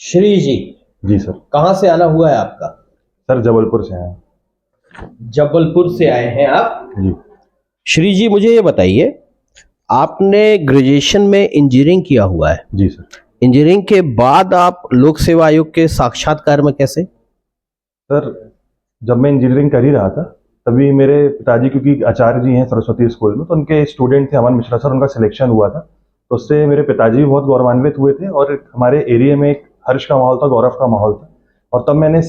श्री जी, जी sir. कहाँ से आना हुआ है आपका? सर जबलपुर से हैं। जबलपुर से आए हैं आप? जी। श्री जी, मुझे ये बताइए, आपने ग्रेजुएशन में इंजीनियरिंग किया हुआ है। जी सर। इंजीनियरिंग के बाद आप लोक सेवा आयोग के साक्षात्कार में कैसे? सर जब मैं इंजीनियरिंग कर ही रहा था तभी मेरे पिताजी, क्योंकि आचार्य जी हैं सरस्वती स्कूल में, तो उनके स्टूडेंट थे अमन मिश्रा सर, उनका सिलेक्शन हुआ था। तो उससे मेरे पिताजी भी बहुत गौरवान्वित हुए थे और हमारे एरिया में एक हर्ष का माहौल था, गौरव का माहौल था। और तब मैंने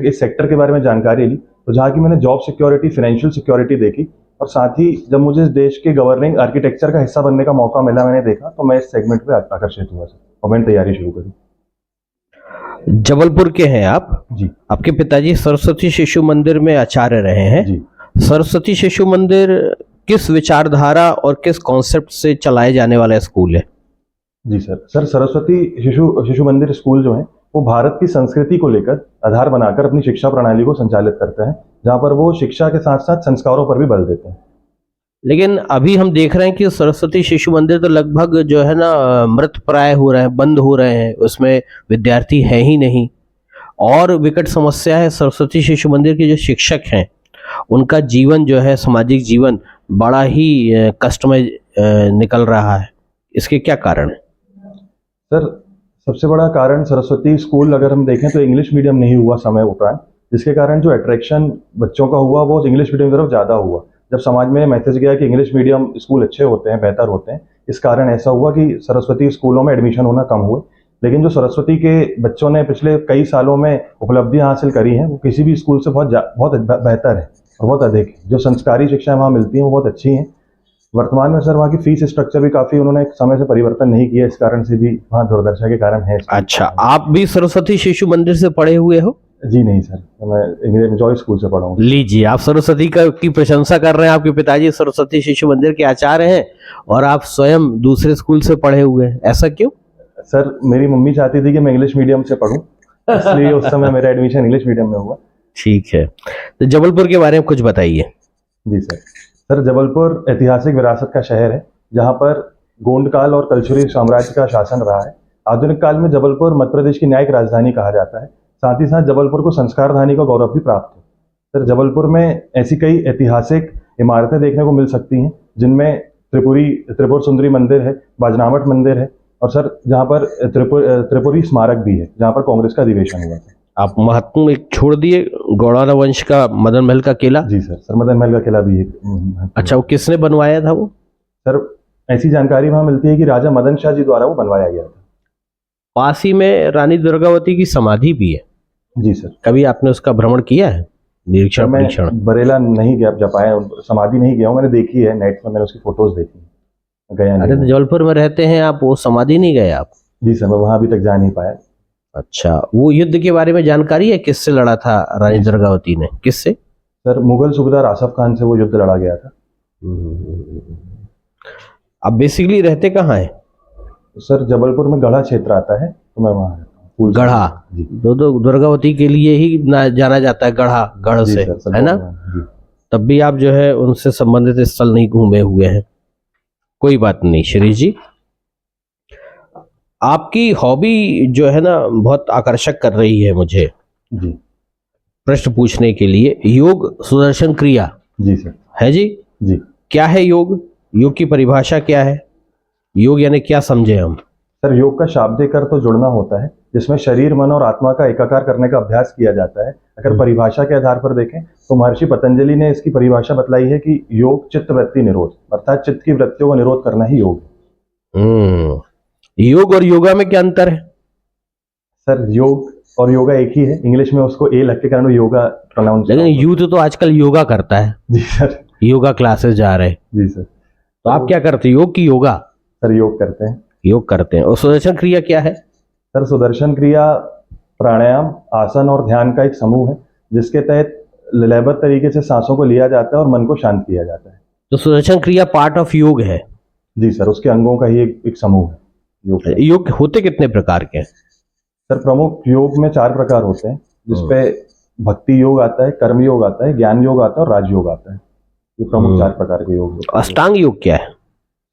इस सेक्टर के बारे में जानकारी ली, तो जहाँ की मैंने जॉब सिक्योरिटी, फाइनेंशियल सिक्योरिटी देखी, और साथ ही जब मुझे इस देश के गवर्निंग आर्किटेक्चर का हिस्सा बनने का मौका मिला, मैंने देखा, तो मैं इस सेगमेंट पे आकर्षित हुआ सर, और मैंने तैयारी शुरू करी। जबलपुर के हैं आप? जी। आपके पिताजी सरस्वती शिशु मंदिर में आचार्य रहे हैं। जी। सरस्वती शिशु मंदिर किस विचारधारा और किस कॉन्सेप्ट से चलाए जाने वाला स्कूल है? जी सर सरस्वती शिशु मंदिर स्कूल जो है वो भारत की संस्कृति को लेकर आधार बनाकर अपनी शिक्षा प्रणाली को संचालित करते हैं, जहाँ पर वो शिक्षा के साथ साथ संस्कारों पर भी बल देते हैं। लेकिन अभी हम देख रहे हैं कि सरस्वती शिशु मंदिर तो लगभग जो है ना मृत प्राय हो रहे हैं, बंद हो रहे हैं, उसमें विद्यार्थी है ही नहीं। और विकट समस्या है, सरस्वती शिशु मंदिर के जो शिक्षक हैं उनका जीवन जो है, सामाजिक जीवन बड़ा ही कष्टमय निकल रहा है। इसके क्या कारण है? सर सबसे बड़ा कारण सरस्वती स्कूल अगर हम देखें तो इंग्लिश मीडियम नहीं हुआ समय उपरांत, जिसके कारण जो अट्रैक्शन बच्चों का हुआ वो इंग्लिश मीडियम की तरफ ज़्यादा हुआ। जब समाज में मैसेज गया कि इंग्लिश मीडियम स्कूल अच्छे होते हैं, बेहतर होते हैं, इस कारण ऐसा हुआ कि सरस्वती स्कूलों में एडमिशन होना कम हुए। लेकिन जो सरस्वती के बच्चों ने पिछले कई सालों में उपलब्धियां हासिल करी हैं, वो किसी भी स्कूल से बहुत बेहतर है और बहुत अधिक है। जो संस्कारी शिक्षाएं वहाँ मिलती हैं वो बहुत अच्छी हैं। वर्तमान में सर वहाँ की फीस स्ट्रक्चर भी काफ़ी उन्होंने समय से परिवर्तन नहीं किया, इस कारण से भी वहाँ दुर्दशा के कारण है। अच्छा, आप भी सरस्वती शिशु मंदिर से पढ़े हुए हो? जी नहीं सर, मैं जॉय स्कूल से पढ़ा हूँ। लीजिए, आप सरस्वती की प्रशंसा कर रहे हैं, आपके पिताजी सरस्वती शिशु मंदिर के आचार्य हैं और आप स्वयं दूसरे स्कूल से पढ़े हुए हैं, ऐसा क्यों? सर मेरी मम्मी चाहती थी कि मैं इंग्लिश मीडियम से पढूं, इसलिए उस समय मेरा एडमिशन इंग्लिश मीडियम में हुआ। ठीक है, तो जबलपुर के बारे में कुछ बताइए। जी सर जबलपुर ऐतिहासिक विरासत का शहर है, जहाँ पर गोंड काल और कलचुरी साम्राज्य का शासन रहा है। आधुनिक काल में जबलपुर मध्य प्रदेश की न्यायिक राजधानी कहा जाता है। साथ ही साथ जबलपुर को संस्कार धानी का गौरव भी प्राप्त है। सर जबलपुर में ऐसी कई ऐतिहासिक इमारतें देखने को मिल सकती हैं, जिनमें त्रिपुर सुंदरी मंदिर है, बाजनावट मंदिर है, और सर जहाँ पर त्रिपुरी स्मारक भी है, जहाँ पर कांग्रेस का अधिवेशन हुआ था। आप महत्व एक छोड़ दिए, गौड़ाना वंश का मदन महल का किला। जी सर मदन महल का किला भी है। अच्छा, वो किसने बनवाया था वो? सर ऐसी जानकारी वहाँ मिलती है कि राजा मदन शाह जी द्वारा वो बनवाया गया था। पास ही में रानी दुर्गावती की समाधि भी है। जी सर। कभी आपने उसका भ्रमण किया है, निरीक्षण परीक्षण? बरेला नहीं गया, जा पाया, समाधि नहीं गया हूँ, मैंने देखी है नेट पर, मैंने उसकी फोटोज देखी, गया नहीं। अरे तो जबलपुर में रहते हैं आप, वो समाधि नहीं गए आप? जी सर, मैं वहाँ अभी तक जा नहीं पाया। अच्छा, वो युद्ध के बारे में जानकारी है, किससे लड़ा था रानी दुर्गावती ने, किससे? सर मुगल सूबेदार आसफ खान से वो युद्ध लड़ा गया था। आप बेसिकली रहते कहाँ है? सर जबलपुर में गढ़ा क्षेत्र आता है, तो मैं वहाँ रहता हूँ। गढ़ा, तो दुर्गावती के लिए ही जाना जाता है गढ़ा, गढ़ से, है ना? तब भी आप जो है उनसे संबंधित स्थल नहीं घूमे हुए हैं। कोई बात नहीं श्री जी, आपकी हॉबी जो है ना बहुत आकर्षक कर रही है मुझे जी प्रश्न पूछने के लिए। योग सुदर्शन क्रिया। जी सर। है जी? जी। क्या है योग? योग की परिभाषा क्या है? योग यानी क्या समझे हम? सर योग का शाब्दिक अर्थ तो जुड़ना होता है, जिसमें शरीर, मन और आत्मा का एकाकार करने का अभ्यास किया जाता है। अगर परिभाषा के आधार पर देखें तो महर्षि पतंजलि ने इसकी परिभाषा बतलाई है कि योग चित्त वृत्ति निरोध, अर्थात चित्त की वृत्तियों का निरोध करना ही योग है। योग और योगा में क्या अंतर है? सर योग और योगा एक ही है, इंग्लिश में उसको ए लग के कारण योगा प्रोनाउंस। लेकिन यूथ तो आजकल योगा करता है। जी सर। योगा क्लासेस जा रहे हैं। जी सर। तो आप क्या करते हैं, योग की योगा? सर योग करते हैं। योग करते हैं। और सुदर्शन क्रिया क्या है? सर सुदर्शन क्रिया प्राणायाम, आसन और ध्यान का एक समूह है, जिसके तहत लयबद्ध तरीके से सांसों को लिया जाता है और मन को शांत किया जाता है। तो सुदर्शन क्रिया पार्ट ऑफ योग है? जी सर, उसके अंगों का ही एक समूह है। योग होते कितने प्रकार के हैं? सर प्रमुख योग में 4 प्रकार होते हैं, जिसपे भक्ति योग आता है, कर्म योग आता है, ज्ञान योग आता है और राजयोग आता है। ये प्रमुख 4 प्रकार के योग। अष्टांग योग क्या है?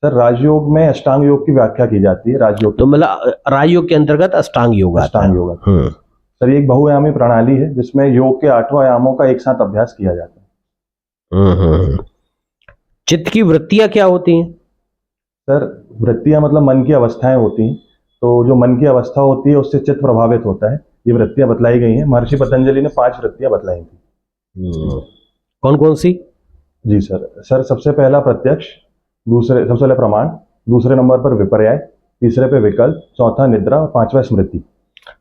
सर राजयोग में अष्टांग योग की व्याख्या की जाती है। राजयोग तो मतलब राजयोग के अंतर्गत अष्टांग योग आता है। अष्टांग योग आता है। सर ये एक बहुआयामी प्रणाली है जिसमें योग के 8 आयामों का एक साथ अभ्यास किया जाता है। चित्त की वृत्तियां क्या होती हैं? सर वृत्तियां मतलब मन की अवस्थाएं होती हैं। तो जो मन की अवस्था होती है उससे चित्त प्रभावित होता है। ये वृत्तियां बतलाई गई हैं। महर्षि पतंजलि ने 5 वृत्तियां बतलाई थी। कौन कौन सी? जी सर सबसे पहला प्रत्यक्ष, दूसरे सबसे पहले प्रमाण, दूसरे नंबर पर विपर्याय, तीसरे पे विकल्प, चौथा निद्रा और पांचवा स्मृति।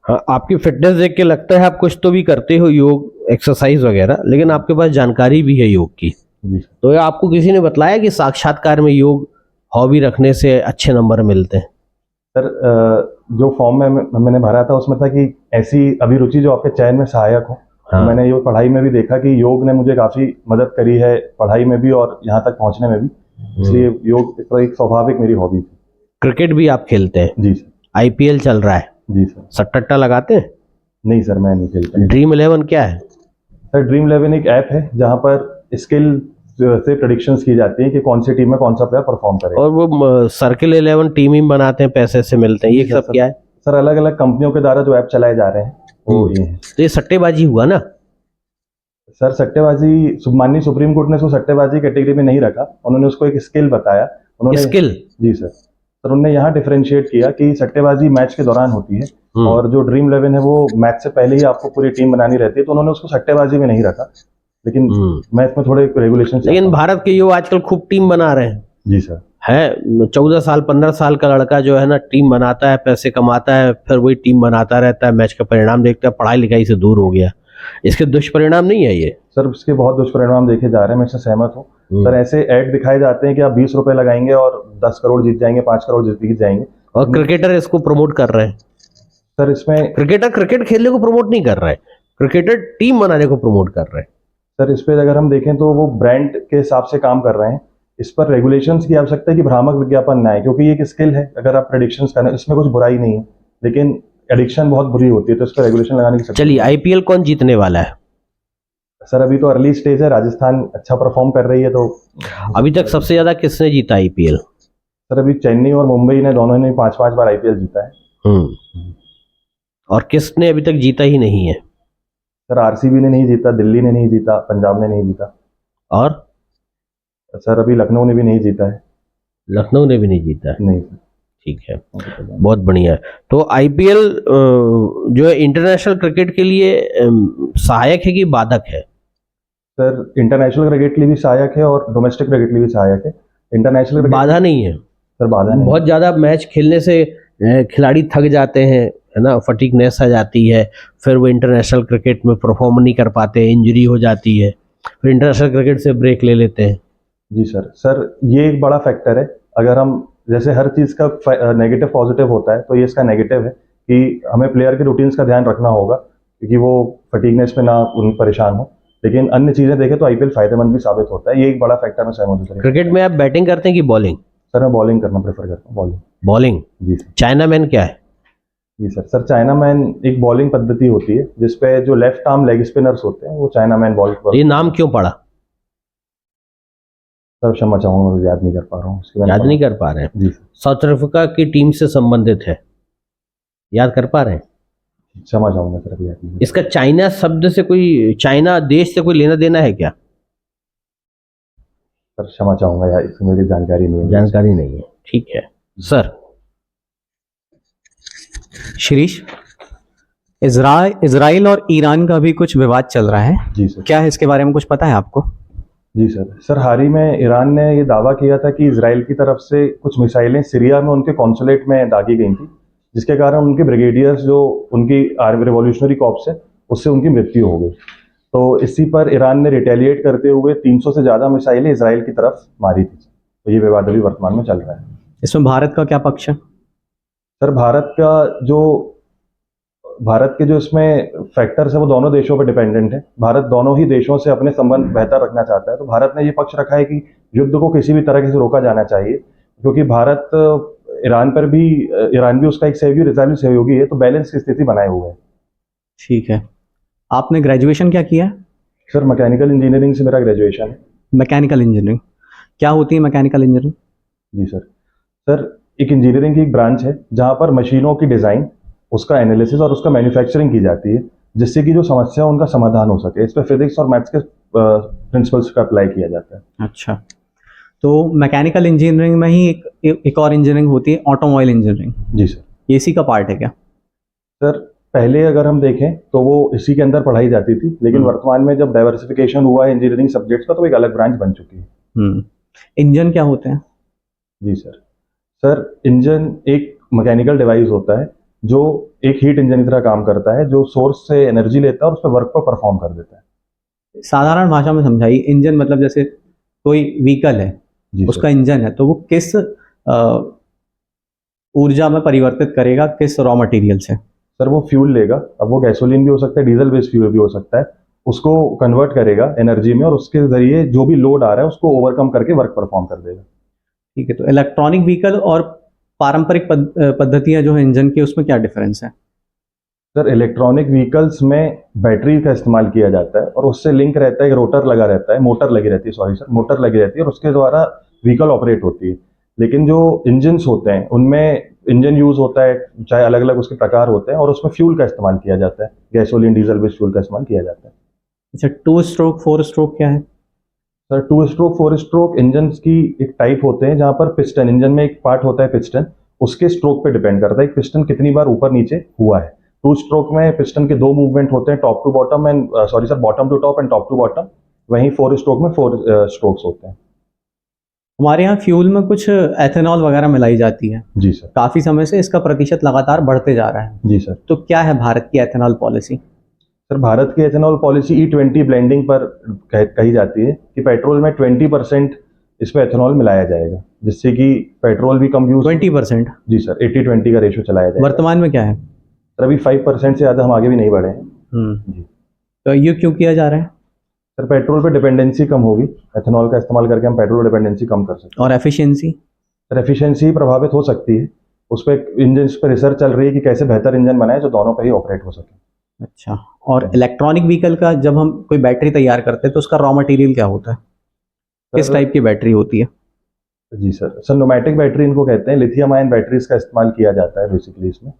हाँ, आपकी फिटनेस देख के लगता है आप कुछ तो भी करते हो, योग एक्सरसाइज वगैरह, लेकिन आपके पास जानकारी भी है योग की। जी तो ये आपको किसी ने बताया कि साक्षात्कार में योग हॉबी रखने से अच्छे नंबर मिलते हैं? सर जो फॉर्म में मैंने भरा था उसमें था कि ऐसी अभिरुचि जो आपके चयन में सहायक हो। हाँ। मैंने ये पढ़ाई में भी देखा कि योग ने मुझे काफी मदद करी है पढ़ाई में भी और यहाँ तक पहुंचने में भी। इसलिए योग एक स्वाभाविक मेरी हॉबी थी। क्रिकेट भी आप खेलते हैं? जी सर। आईपीएल चल रहा है? जी सर। सट्टा लगाते हैं? नहीं सर मैं नहीं खेलता। ड्रीम 11 क्या है? सर ड्रीम 11 एक ऐप है जहाँ पर स्किल से प्रेडिक्शंस की जाती है कि कौन सी टीम में कौन सा प्लेयर परफॉर्म करेगा। और वो सर्किल 11 टीम ही बनाते हैं, पैसे से मिलते हैं, ये सब क्या है? सर अलग अलग कंपनियों के द्वारा जो ऐप चलाए जा रहे हैं वो ये है। तो ये सट्टेबाजी हुआ ना? सर सट्टेबाजी माननीय सुप्रीम कोर्ट ने उसको सट्टेबाजी कैटेगरी में नहीं रखा। उन्होंने उसको एक स्किल बताया। उन्होंने स्किल? जी सर। सर उन्होंने यहाँ डिफरेंशिएट किया कि सट्टेबाजी मैच के दौरान होती है और जो ड्रीम 11 है वो मैच से पहले ही आपको पूरी टीम बनानी रहती है। तो उन्होंने उसको सट्टेबाजी में नहीं रखा, लेकिन मैं इसमें थोड़े रेगुलेशन। लेकिन भारत के युवा आजकल खूब टीम बना रहे हैं। जी सर। है 14 साल 15 साल का लड़का जो है ना, टीम बनाता है, पैसे कमाता है, फिर वही टीम बनाता रहता है, मैच का परिणाम देखता है, पढ़ाई लिखाई से दूर हो गया। इसके दुष्परिणाम नहीं है ये? सर इसके बहुत दुष्परिणाम देखे जा रहे हैं, मैं इससे सहमत हूँ। सर ऐसे ऐड दिखाए जाते हैं कि आप 20 रुपए लगाएंगे और 10 करोड़ जीत जाएंगे, 5 करोड़ जीत जाएंगे। और क्रिकेटर इसको प्रमोट कर रहे हैं। सर इसमें क्रिकेटर क्रिकेट खेलने को प्रमोट नहीं कर रहा है, क्रिकेटर टीम बनाने को प्रमोट कर रहे हैं। सर इस पे अगर हम देखें तो वो ब्रांड के हिसाब से काम कर रहे हैं। इस पर रेगुलेशंस की आवश्यकता है कि भ्रामक विज्ञापन ना है, क्योंकि ये एक स्किल है। अगर आप प्रेडिक्शंस करें इसमें कुछ बुराई नहीं है, लेकिन एडिक्शन बहुत बुरी होती है, तो इस पर रेगुलेशन लगाने की। चलिए, आईपीएल कौन जीतने वाला है? सर अभी तो अर्ली स्टेज है, राजस्थान अच्छा परफॉर्म कर रही है। तो अभी तक सबसे ज्यादा किसने जीता आईपीएल? सर अभी चेन्नई और मुंबई ने दोनों ने 5-5 बार आईपीएल जीता है। और किसने अभी तक जीता ही नहीं है? सर आरसीबी ने नहीं जीता, दिल्ली ने नहीं जीता, पंजाब ने नहीं जीता, और सर अभी लखनऊ ने भी नहीं जीता है। लखनऊ ने भी नहीं जीता है? नहीं सर। ठीक है, बहुत बढ़िया है। तो आईपीएल जो है इंटरनेशनल क्रिकेट के लिए सहायक है कि बाधक है? सर इंटरनेशनल क्रिकेट के लिए भी सहायक है और डोमेस्टिक क्रिकेट के लिए भी सहायक है। इंटरनेशनल बाधा नहीं है? सर बाधा नहीं। बहुत ज्यादा मैच खेलने से खिलाड़ी थक जाते हैं, है ना, फटीकनेस आ जाती है, फिर वो इंटरनेशनल क्रिकेट में परफॉर्म नहीं कर पाते, इंजरी हो जाती है, फिर इंटरनेशनल क्रिकेट से ब्रेक ले लेते हैं। जी सर ये एक बड़ा फैक्टर है। अगर हम जैसे हर चीज़ का नेगेटिव पॉजिटिव होता है, तो ये इसका नेगेटिव है कि हमें प्लेयर के रूटीन्स का ध्यान रखना होगा, क्योंकि वो फटीगनेस में ना उन परेशान हो। लेकिन अन्य चीज़ें देखें तो आईपीएल फायदेमंद भी साबित होता है। ये एक बड़ा फैक्टर मैं सहमत हूँ। क्रिकेट में आप बैटिंग करते हैं कि बॉलिंग? सर मैं बॉलिंग करना प्रेफर करता हूँ। बॉलिंग? जी सर। चाइना मैन क्या है? जी सर चाइना मैन एक बॉलिंग पद्धति होती है जिसपे जो लेफ्ट आर्म लेग स्पिनर्स होते हैं वो चाइना मैन बॉल। ये नाम क्यों पड़ा? सर क्षमा चाहूंगा, मैं याद नहीं कर पा रहा हूँ। याद नहीं कर पा रहे हैं? जी साउथ अफ्रीका की टीम से संबंधित है, याद कर पा रहे हैं? क्षमा चाहूंगा सर, याद नहीं। इसका चाइना शब्द से कोई, चाइना देश से कोई लेना देना है क्या? सर क्षमा चाहूंगा यार, इसमें मेरी जानकारी नहीं है। जानकारी नहीं है, ठीक है सर। शिरीष, इजराइल और ईरान का भी कुछ विवाद चल रहा है। जी सर। क्या है इसके बारे में कुछ पता है आपको? जी सर हाल ही में ईरान ने ये दावा किया था कि इजराइल की तरफ से कुछ मिसाइलें सीरिया में उनके कॉन्सुलेट में दागी गई थी, जिसके कारण उनके ब्रिगेडियर्स जो उनकी आर्मी रिवॉल्यूशनरी कॉर्प्स है उससे उनकी मृत्यु हो गई। तो इसी पर ईरान ने रिटेलिएट करते हुए 300 से ज़्यादा मिसाइलें इजराइल की तरफ मारी थी। तो ये विवाद अभी वर्तमान में चल रहा है। इसमें भारत का क्या पक्ष है? सर भारत के जो इसमें फैक्टर्स है वो दोनों देशों पर डिपेंडेंट है। भारत दोनों ही देशों से अपने संबंध बेहतर रखना चाहता है। तो भारत ने ये पक्ष रखा है कि युद्ध को किसी भी तरह से रोका जाना चाहिए, क्योंकि भारत ईरान भी उसका एक सहयोगी, इजराइल भी सहयोगी है, तो बैलेंस की स्थिति बनाए हुए है। ठीक है। आपने ग्रेजुएशन क्या किया है? सर मैकेनिकल इंजीनियरिंग से मेरा ग्रेजुएशन है। मैकेनिकल इंजीनियरिंग क्या होती है? मैकेनिकल इंजीनियरिंग जी सर। सर, एक इंजीनियरिंग की एक ब्रांच है जहाँ पर मशीनों की डिज़ाइन, उसका एनालिसिस और उसका मैन्युफैक्चरिंग की जाती है, जिससे कि जो समस्या है उनका समाधान हो सके। इस पे फिजिक्स और मैथ्स के प्रिंसिपल्स का अप्लाई किया जाता है। अच्छा, तो मैकेनिकल इंजीनियरिंग में ही एक और इंजीनियरिंग होती है, ऑटोमोबाइल इंजीनियरिंग, जी सर। ये इसी का पार्ट है क्या? सर, पहले अगर हम देखें तो वो इसी के अंदर पढ़ाई जाती थी, लेकिन वर्तमान में जब डाइवर्सिफिकेशन हुआ है इंजीनियरिंग सब्जेक्ट्स का, तो एक अलग ब्रांच बन चुकी है। इंजन क्या होते हैं? जी सर। सर, इंजन एक मैकेनिकल डिवाइस होता है जो एक हीट इंजन की तरह काम करता है, जो सोर्स से एनर्जी लेता है और उस पर वर्क को परफॉर्म कर देता है। साधारण भाषा में समझाइए। इंजन मतलब जैसे कोई व्हीकल है, जी उसका सर। इंजन है, तो वो किस ऊर्जा में परिवर्तित करेगा, किस रॉ मटेरियल से? सर, वो फ्यूल लेगा, अब वो गैसोलीन भी हो सकता है, डीजल बेस्ड फ्यूल भी हो सकता है, उसको कन्वर्ट करेगा एनर्जी में और उसके जरिए जो भी लोड आ रहा है उसको ओवरकम करके वर्क परफॉर्म कर देगा। ठीक है, तो इलेक्ट्रॉनिक व्हीकल और पारंपरिक पद्धतियां जो है इंजन की, उसमें क्या डिफरेंस है? सर, इलेक्ट्रॉनिक व्हीकल्स में बैटरी का इस्तेमाल किया जाता है और उससे लिंक रहता है, एक रोटर लगा रहता है, मोटर लगी रहती है, सॉरी सर, मोटर लगी रहती है और उसके द्वारा व्हीकल ऑपरेट होती है। लेकिन जो इंजन्स होते हैं उनमें इंजन यूज होता है, चाहे अलग अलग उसके प्रकार होते हैं, और उसमें फ्यूल का इस्तेमाल किया जाता है, गैसोलीन डीजल बेस्ड फ्यूल का इस्तेमाल किया जाता है। अच्छा, 2 स्ट्रोक 4 स्ट्रोक क्या है? सर, 2 स्ट्रोक 4 स्ट्रोक इंजन की एक टाइप होते हैं जहां पर पिस्टन, इंजन में एक पार्ट होता है पिस्टन, उसके स्ट्रोक पे डिपेंड करता है कि पिस्टन कितनी बार ऊपर नीचे हुआ है। 2 स्ट्रोक में पिस्टन के दो मूवमेंट होते हैं, top to bottom and sorry sir, bottom to top and top to bottom. वहीं 4 स्ट्रोक में 4 स्ट्रोक्स होते हैं। हमारे यहाँ फ्यूल में कुछ एथेनॉल वगैरह मिलाई जाती है, जी सर। काफी समय से इसका प्रतिशत लगातार बढ़ते जा रहा है, जी सर। तो क्या है भारत की एथेनॉल पॉलिसी? सर, भारत की एथेनॉल पॉलिसी E20 ब्लेंडिंग पर कही जाती है कि पेट्रोल में 20% इसमें एथेनॉल मिलाया जाएगा, जिससे कि पेट्रोल भी कम यूज। 20%? जी सर, 80-20 का रेशो चलाया जाएगा। वर्तमान में क्या है? सर, अभी 5% से ज़्यादा हम आगे भी नहीं बढ़े हैं। जी। तो ये क्यों किया जा रहा है? सर, पेट्रोल पे डिपेंडेंसी कम होगी, एथेनॉल का इस्तेमाल करके हम पेट्रोल डिपेंडेंसी कम कर सकते हैं। और एफिशिएंसी? सर, एफिशिएंसी प्रभावित हो सकती है, उस पर इंजन पर रिसर्च चल रही है कि कैसे बेहतर इंजन बनाए जो दोनों पे ही ऑपरेट हो सके। अच्छा, और इलेक्ट्रॉनिक व्हीकल का जब हम कोई बैटरी तैयार करते हैं तो उसका रॉ मटेरियल क्या होता है? किस सर, टाइप की बैटरी होती है? जी सर न्यूमैटिक बैटरी इनको कहते हैं, लिथियम आयन बैटरीज का इस्तेमाल किया जाता है बेसिकली इसमें।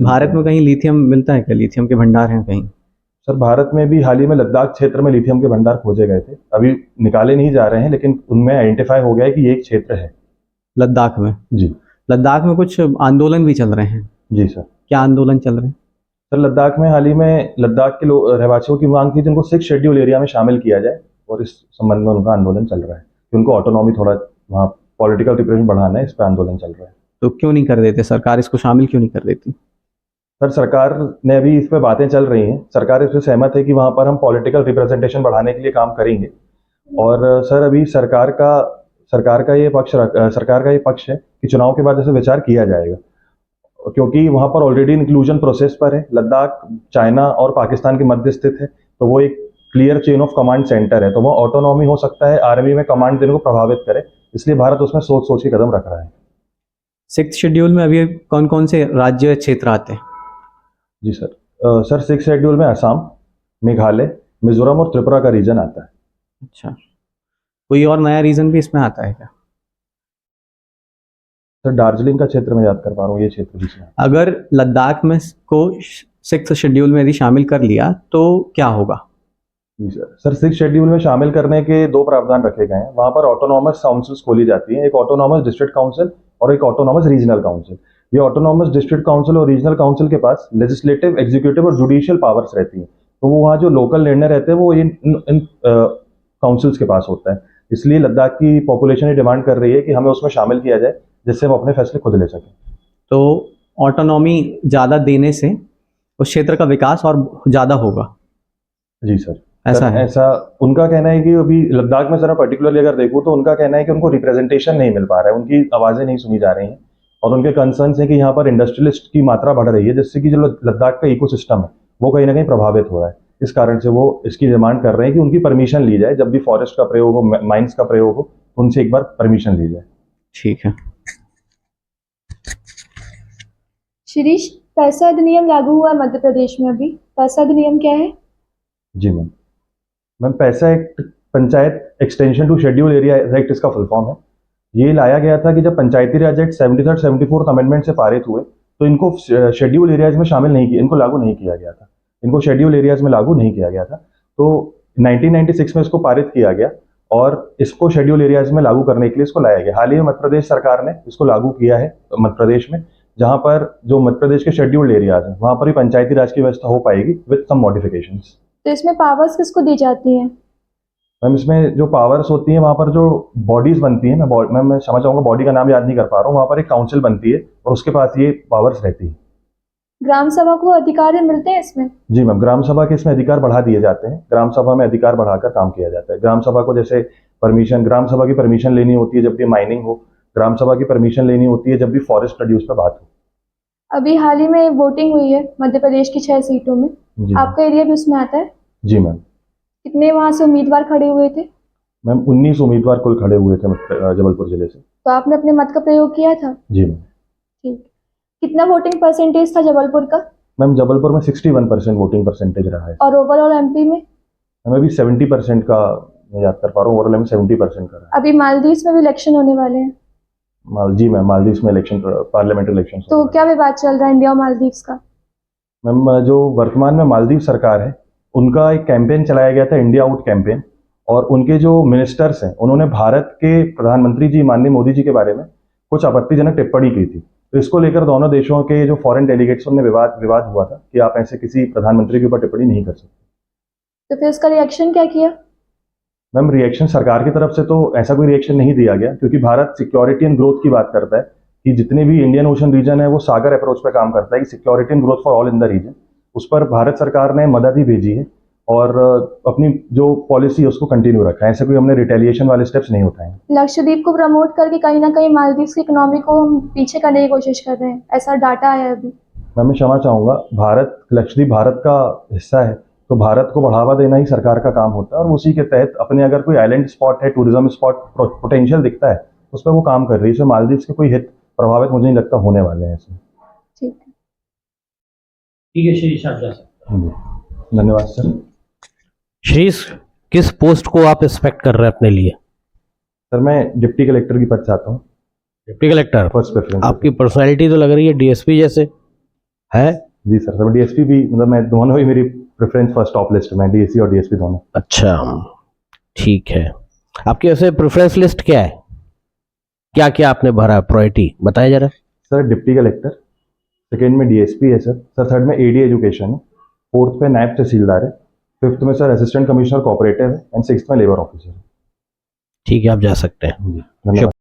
भारत में कहीं लिथियम मिलता है क्या? लिथियम के भंडार हैं कहीं? सर, भारत में भी हाल ही में लद्दाख क्षेत्र में लिथियम के भंडार खोजे गए थे, अभी निकाले नहीं जा रहे हैं, लेकिन उनमें आइडेंटिफाई हो गया है कि ये एक क्षेत्र है। लद्दाख में? जी। लद्दाख में कुछ आंदोलन भी चल रहे हैं, जी सर। क्या आंदोलन चल रहे हैं? सर, लद्दाख में हाल ही में लद्दाख के रहवासियों की मांग थी जिनको 6 शेड्यूल एरिया में शामिल किया जाए, और इस संबंध में उनका आंदोलन चल रहा है कि उनको ऑटोनॉमी थोड़ा वहाँ पॉलिटिकल रिप्रेजेंट बढ़ाना है, इस पर आंदोलन चल रहा है। तो क्यों नहीं कर देते, सरकार इसको शामिल क्यों नहीं कर देती? सर, सरकार ने अभी इस पर बातें चल रही हैं, सरकार इस पर सहमत है कि वहाँ पर हम पॉलिटिकल रिप्रेजेंटेशन बढ़ाने के लिए काम करेंगे। और सर, अभी सरकार का ये पक्ष है कि चुनाव के बाद ऐसे विचार किया जाएगा, क्योंकि वहाँ पर ऑलरेडी इंक्लूजन प्रोसेस पर है। लद्दाख चाइना और पाकिस्तान के मध्य स्थित है, तो वो एक clear chain of command centre है, तो वो ऑटोनॉमी हो सकता है आर्मी में कमांड देने को प्रभावित करे, इसलिए भारत उसमें सोच सोच के कदम रख रहा है। 6 शेड्यूल में अभी कौन कौन से राज्य क्षेत्र आते हैं? जी सर। सर, 6 शेड्यूल में असम, मेघालय, मिजोरम और त्रिपुरा का रीजन आता है। अच्छा, कोई और नया रीजन भी इसमें आता है क्या? सर, दार्जिलिंग का क्षेत्र मैं याद कर पा रहा हूँ, ये क्षेत्र भी इसमें। अगर लद्दाख में को 6 शेड्यूल में यदि शामिल कर लिया तो क्या होगा? जी सर। सर, 6 शेड्यूल में शामिल करने के दो प्रावधान रखे गए हैं, वहाँ पर ऑटोनॉमस काउंसिल्स खोली जाती हैं, एक ऑटोनॉमस डिस्ट्रिक्ट काउंसिल और एक ऑटोनॉमस रीजनल काउंसिल। ये ऑटोनॉमस डिस्ट्रिक्ट काउंसिल और रीजनल काउंसिल के पास लेजिस्लेटिव, एग्जीक्यूटिव और जुडिशियल पावर्स रहती हैं, तो वो वहाँ जो लोकल निर्णय रहते हैं वो इन काउंसिल्स के पास होता है। इसलिए लद्दाख की पॉपुलेशन ये डिमांड कर रही है कि हमें उसमें शामिल किया जाए, जिससे हम अपने फैसले खुद ले सकें। तो ऑटोनॉमी ज़्यादा देने से उस क्षेत्र का विकास और ज़्यादा होगा, जी सर। ऐसा सर, है? ऐसा उनका कहना है कि अभी लद्दाख में जरा पर्टिकुलरली अगर देखूँ तो उनका कहना है कि उनको रिप्रेजेंटेशन नहीं मिल पा रहा है, उनकी आवाज़ें नहीं सुनी जा रही हैं, और उनके कंसर्न्स है कि यहाँ पर इंडस्ट्रियलिस्ट की मात्रा बढ़ रही है, जिससे कि जो लद्दाख का इकोसिस्टम है वो कहीं ना कहीं प्रभावित हो रहा है। इस कारण से वो इसकी डिमांड कर रहे हैं कि उनकी परमिशन ली जाए, जब भी फॉरेस्ट का प्रयोग हो, माइंस का प्रयोग हो, उनसे एक बार परमिशन ली जाए। ठीक है। शिरीष, पैसा अधिनियम लागू हुआ है मध्य प्रदेश में अभी। पैसा अधिनियम क्या है? जी ma'am, PESA act panchayat extension to schedule area act इसका फुल फॉर्म है। ये लाया गया था कि जब पंचायती राज एक्ट 73rd 74th अमेंडमेंट से पारित हुए तो इनको शेड्यूल एरियाज में शामिल नहीं किया, इनको लागू नहीं किया गया था, इनको शेड्यूल एरियाज में लागू नहीं किया गया था। तो 1996 में इसको पारित किया गया और इसको शेड्यूल एरियाज में लागू करने के लिए इसको लाया गया। हाल ही में मध्य प्रदेश सरकार ने इसको लागू किया है मध्य प्रदेश में, जहां पर जो मध्य प्रदेश के शेड्यूल्ड एरियाज हैं वहां पर भी पंचायती राज की व्यवस्था हो पाएगी विद सम मॉडिफिकेशंस। तो इसमें पावर्स किसको दी जाती हैं? मैम इसमें जो पावर्स होती हैं वहाँ पर जो बॉडीज बनती हैं, मैं समझ जाऊँगा, बॉडी का नाम याद नहीं कर पा रहा हूँ, वहाँ पर एक काउंसिल बनती है और उसके पास ये पावर्स रहती है। ग्राम सभा को अधिकार मिलते हैं इसमें? जी मैम, ग्राम सभा के इसमें अधिकार बढ़ा दिए जाते हैं, ग्राम सभा में अधिकार बढ़ाकर काम किया जाता है। ग्राम सभा को जैसे ग्राम सभा की परमिशन लेनी होती है जब भी माइनिंग हो, ग्राम सभा की परमिशन लेनी होती है जब भी फॉरेस्ट प्रोड्यूस पर बात हो। अभी हाल ही में वोटिंग हुई है मध्य प्रदेश की 6 सीटों में, जी आपका एरिया भी उसमें आता है? जी मैम। कितने वहां से उम्मीदवार खड़े हुए थे? मैम 19 उम्मीदवार कुल खड़े हुए थे जबलपुर जिले से। तो आपने अपने मत का प्रयोग किया था? जी मैम। ठीक। कितना वोटिंग परसेंटेज था जबलपुर का? मैम जबलपुर में 61% वोटिंग परसेंटेज रहा है। और ओवरऑल एमपी में? हमें भी 70% का मैं याद कर पा रहा हूँ, ओवरऑल में 70% का रहा है। अभी मालदीव्स में भी इलेक्शन होने वाले हैं, जी मैम, मालदीव्स में इलेक्शन, पार्लियामेंट्री इलेक्शन। तो क्या विवाद चल रहा है इंडिया और मालदीव्स का? मैम जो वर्तमान में मालदीव सरकार है उनका एक कैंपेन चलाया गया था, इंडिया आउट कैंपेन, और उनके जो मिनिस्टर्स हैं उन्होंने भारत के प्रधानमंत्री जी माननीय मोदी जी के बारे में कुछ आपत्तिजनक टिप्पणी की थी। तो इसको लेकर दोनों देशों के जो फॉरेन डेलीगेट्स उनमें विवाद हुआ था कि आप ऐसे किसी प्रधानमंत्री के ऊपर टिप्पणी नहीं कर सकते। तो फिर उसका रिएक्शन क्या किया? मैम रिएक्शन सरकार की तरफ से तो ऐसा कोई रिएक्शन नहीं दिया गया, क्योंकि भारत सिक्योरिटी एंड ग्रोथ की बात करता है कि जितने भी इंडियन ओशन रीजन है वो सागर अप्रोच पे काम करता है कि security and growth for all in the region. उस पर भारत सरकार ने मदद ही भेजी है और अपनी जो पॉलिसी है उसको कंटिन्यू रखा है, ऐसे कोई हमने रिटेलिएशन वाले स्टेप्स नहीं उठाए हैं। लक्षद्वीप को प्रमोट करके कहीं ना कहीं मालदीव्स की इकोनॉमी को हम पीछे करने की कोशिश कर रहे हैं, ऐसा डाटा है अभी। मैं क्षमा चाहूँगा, लक्षद्वीप भारत का हिस्सा है तो भारत को बढ़ावा देना ही सरकार का काम होता है, और उसी के तहत अपने अगर कोई आइलैंड स्पॉट है, टूरिज्म स्पॉट पोटेंशियल दिखता है उस पर वो काम कर रही है। इसमें मालदीव्स के कोई हित प्रभावित मुझे नहीं लगता होने वाले हैं इसमें। ठीक है शीरीष, आप जा सकते हैं। धन्यवाद सर। शीरीष, किस पोस्ट को आप एक्सपेक्ट कर रहे हैं अपने लिए? सर मैं डिप्टी कलेक्टर की पद चाहता हूँ। Deputy collector first preference. आपकी पर्सनैलिटी तो लग रही है डीएसपी जैसे है। जी सर, मैं डीएसपी भी, मतलब मैं दोनों ही, मेरी प्रेफरेंस फर्स्ट टॉप लिस्ट में, डीएससी और डीएसपी दोनों। अच्छा, ठीक है। आपकी वैसे प्रेफरेंस लिस्ट क्या है, क्या क्या आपने भरा, प्रायोरिटी बताएं जरा। सर डिप्टी कलेक्टर, सेकेंड में डीएसपी है सर, थर्ड में एडी एजुकेशन है, फोर्थ पे नायब तहसीलदार है, फिफ्थ में सर असिस्टेंट कमिश्नर कोऑपरेटिव है, एंड सिक्स्थ में लेबर ऑफिसर है। ठीक है, आप जा सकते हैं। धन्यवाद।